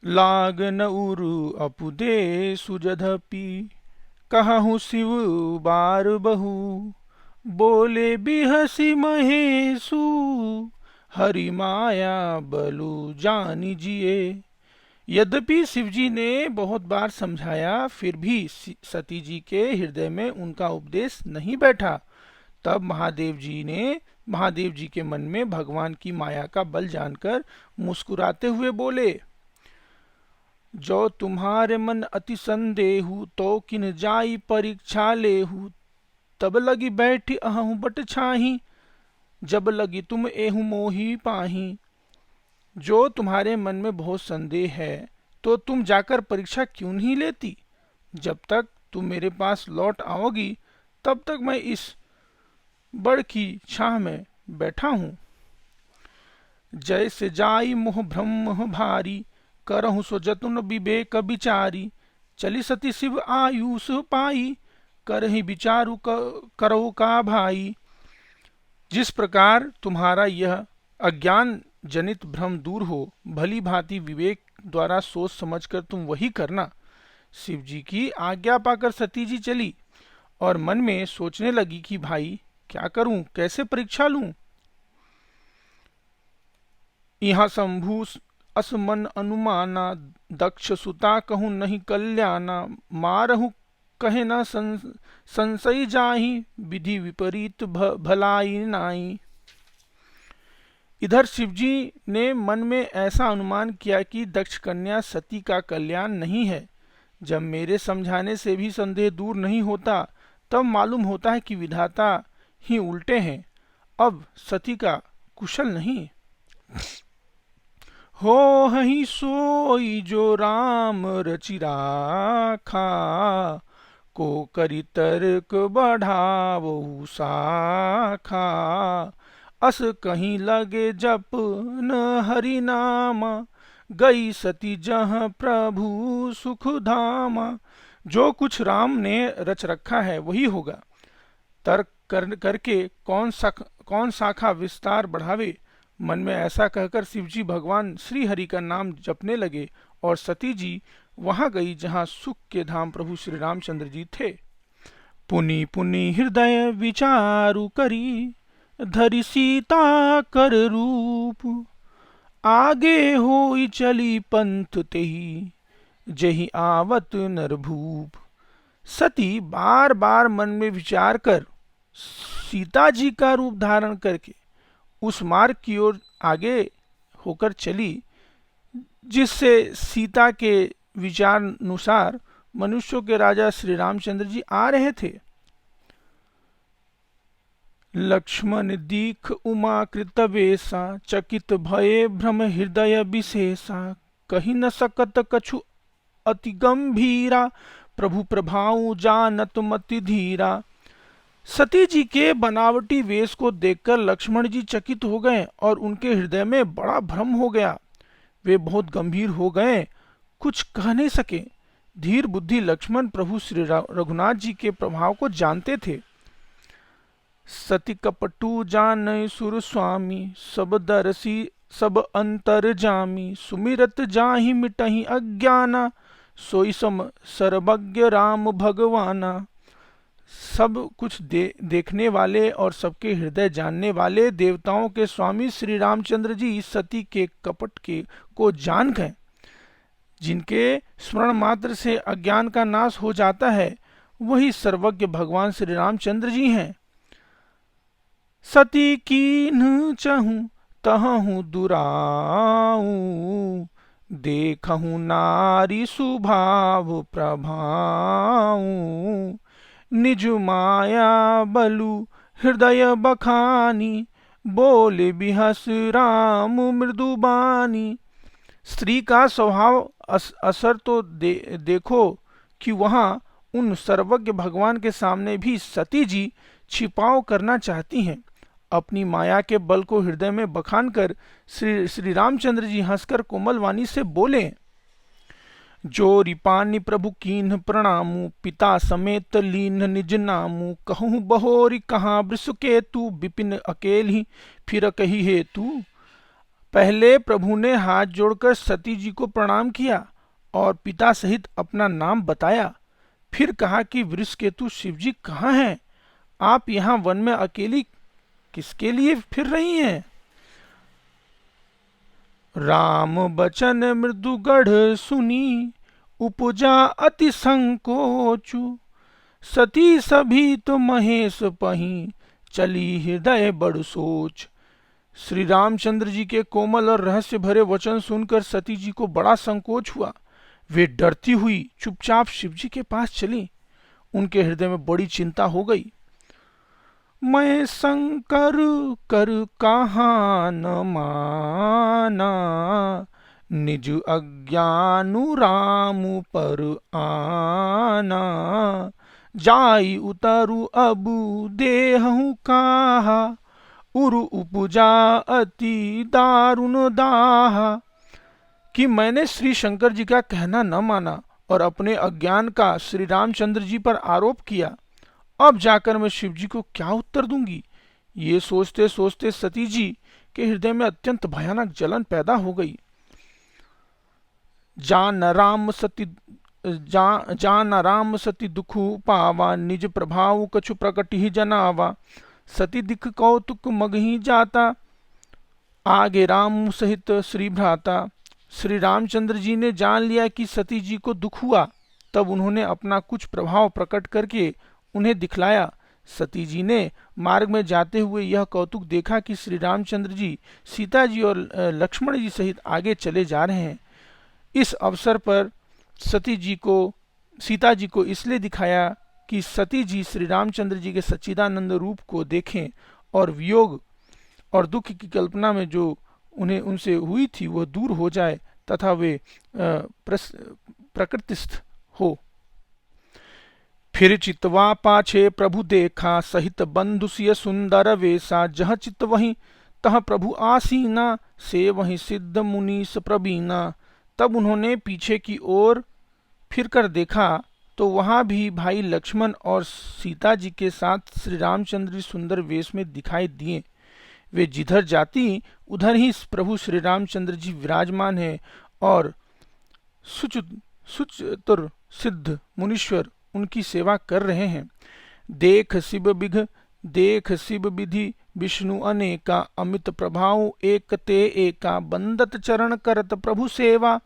लागन उरु अपुदे सुजधपि कहूँ शिव बार बहु बोले बिहसी महेशु हरि माया बलु जानी जिए। यद्यपि शिवजी ने बहुत बार समझाया फिर भी सती जी के हृदय में उनका उपदेश नहीं बैठा। तब महादेव जी के मन में भगवान की माया का बल जानकर मुस्कुराते हुए बोले, जो तुम्हारे मन अति संदेहु तो किन जाई परीक्षा लेहु। तब लगी बैठी अहूँ बट छाही जब लगी तुम एहू मोही पाही। जो तुम्हारे मन में बहुत संदेह है तो तुम जाकर परीक्षा क्यों नहीं लेती। जब तक तुम मेरे पास लौट आओगी तब तक मैं इस बड़ की छाह में बैठा हूँ। जैसे जाई मोह भ्रम भारी करहु सो जतुन विवेक विचारी। चली सती शिव आयुष पाई करहि विचारु करो का भाई। जिस प्रकार तुम्हारा यह अज्ञान जनित भ्रम दूर हो भली भांति विवेक द्वारा सोच समझकर तुम वही करना। शिव जी की आज्ञा पाकर सती जी चली और मन में सोचने लगी कि भाई क्या करूं, कैसे परीक्षा लूं। यहाँ शंभु असमन अनुमाना दक्ष सुता कहूं नहीं कल्याणा। मारहु कहे न संशय जाही विधि विपरीत भलाई नाई। इधर शिवजी ने मन में ऐसा अनुमान किया कि दक्ष कन्या सती का कल्याण नहीं है। जब मेरे समझाने से भी संदेह दूर नहीं होता तब मालूम होता है कि विधाता ही उल्टे हैं, अब सती का कुशल नहीं। हो ही सोई जो राम रचि राखा को करी तर्क बढ़ावहु शाखा। अस कहीं लगे जप न हरि नामा गई सती जहाँ प्रभु सुख धामा। जो कुछ राम ने रच रखा है वही होगा। तर्क करके कौन शाखा विस्तार बढ़ावे। मन में ऐसा कहकर शिवजी भगवान श्री हरि का नाम जपने लगे और सती जी वहां गई जहां सुख के धाम प्रभु श्री रामचंद्र जी थे। पुनि पुनि हृदय विचारु करी धरि सीता कर रूप। आगे होई चली पंथ तेही जही आवत नरभूप। सती बार बार मन में विचार कर सीता जी का रूप धारण करके उस मार्ग की ओर आगे होकर चली जिससे सीता के विचार अनुसार मनुष्यों के राजा श्री रामचंद्र जी आ रहे थे। लक्ष्मण दीख उमा कृतवेशा चकित भये भ्रम हृदय विशेषा। कही न सकत कछु अति गंभीरा प्रभु प्रभाव जानत मति धीरा। सती जी के बनावटी वेश को देखकर लक्ष्मण जी चकित हो गए और उनके हृदय में बड़ा भ्रम हो गया। वे बहुत गंभीर हो गए, कुछ कह नहीं सके। धीर बुद्धि लक्ष्मण प्रभु श्री रघुनाथ जी के प्रभाव को जानते थे। सती कपटू जान सुर स्वामी सब दरसी सब अंतर जामी। सुमिरत जाहि मिटहि अज्ञाना सोई सम सर्वज्ञ राम भगवाना। सब कुछ देखने वाले और सबके हृदय जानने वाले देवताओं के स्वामी श्री रामचंद्र जी सती के कपट को जान गए। जिनके स्मरण मात्र से अज्ञान का नाश हो जाता है वही सर्वज्ञ भगवान श्री रामचंद्र जी हैं। सती कीन्ह चहूँ तहूँ दुराऊं देखहूँ नारी सुभाव प्रभाऊं। निज माया बलु हृदय बखानी बोले बिहस राम मृदुबानी। स्त्री का स्वभाव असर तो देखो कि वहां उन सर्वज्ञ भगवान के सामने भी सती जी छिपाव करना चाहती हैं। अपनी माया के बल को हृदय में बखान कर श्री रामचंद्र जी हंसकर कोमल वाणी से बोले, जोरी पानी प्रभु कीन्ह प्रणामु पिता समेत लीन निज नामु। कहूँ बहोरी कहाँ वृषकेतु विपिन अकेल ही फिर कही हेतु। पहले प्रभु ने हाथ जोड़कर सती जी को प्रणाम किया और पिता सहित अपना नाम बताया। फिर कहा कि वृषकेतु शिव जी कहाँ हैं? आप यहाँ वन में अकेली किसके लिए फिर रही हैं? राम बचन मृदु गढ़ सुनी, उपजा अति संकोचु। सती सभी तो महेश पही, चली हृदय बड़ सोच। श्री रामचंद्र जी के कोमल और रहस्य भरे वचन सुनकर सती जी को बड़ा संकोच हुआ। वे डरती हुई चुपचाप शिव जी के पास चली। उनके हृदय में बड़ी चिंता हो गई। मैं शंकर कर कहा न माना, निज अज्ञानु राम पर आना। जाई उतरु अबु देहु कहा, उरु उपजा अति दारुण दाहा। कि मैंने श्री शंकर जी का कहना न माना और अपने अज्ञान का श्री रामचंद्र जी पर आरोप किया। अब जाकर मैं शिव जी को क्या उत्तर दूंगी? ये सोचते सोचते सती जी के हृदय में अत्यंत भयानक जलन पैदा हो गई। जान राम सती दुखु पावा, निज प्रभाव कछु प्रकट ही जनावा। सती दिख कौतुक मगही जाता, आगे राम सहित श्री भ्राता। श्री रामचंद्र जी ने जान लिया कि सती जी को दुख हुआ, तब उन्होंने अपना कुछ प्रभाव प्रकट करके उन्हें दिखलाया। सती जी ने मार्ग में जाते हुए यह कौतुक देखा कि श्री रामचंद्र जी सीता जी और लक्ष्मण जी सहित आगे चले जा रहे हैं। इस अवसर पर सीता जी को इसलिए दिखाया कि सती जी श्री रामचंद्र जी के सच्चिदानंद रूप को देखें और वियोग और दुख की कल्पना में जो उन्हें उनसे हुई थी वह दूर हो जाए तथा वे प्रकृतिस्थ हो। फिर चितवा पाछे प्रभु देखा, सहित बंधु सिय सुंदर वेशा। जह चित वहीं तह प्रभु आसीना, से वहीं सिद्ध मुनीस प्रवीणा। तब उन्होंने पीछे की ओर फिर कर देखा तो वहां भी भाई लक्ष्मण और सीता जी के साथ श्री रामचंद्र जी सुंदर वेश में दिखाई दिए। वे जिधर जाती उधर ही प्रभु श्री रामचंद्र जी विराजमान है और सुचतुर सिद्ध मुनीश्वर उनकी सेवा कर रहे हैं। देख शिव विधि विष्णु अनेका, अमित प्रभाव एक ते एका। बंदत चरण करत प्रभु सेवा,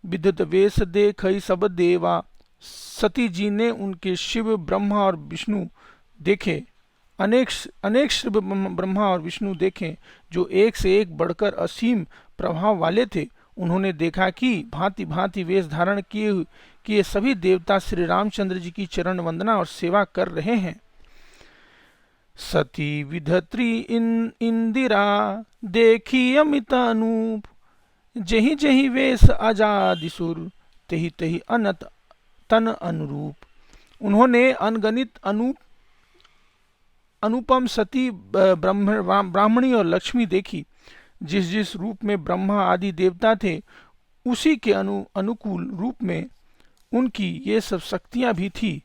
विदित वेश देख सब देवा। सती जी ने उनके शिव ब्रह्मा और विष्णु देखे, अनेक शिव ब्रह्मा और विष्णु देखे जो एक से एक बढ़कर असीम प्रभाव वाले थे। उन्होंने देखा कि भांति भांति वेश धारण किए सभी देवता श्री रामचंद्र जी की चरण वंदना और सेवा कर रहे हैं। सती विधत्री इंदिरा, देखी अमित अनूप। जही जही वेश अजादिसुर, तेहि तेहि अनत तन अनुरूप। उन्होंने अनगणित अनुपम सती ब्राह्मणी और लक्ष्मी देखी। जिस जिस रूप में ब्रह्मा आदि देवता थे उसी के अनुकूल रूप में उनकी ये सब शक्तियां भी थी।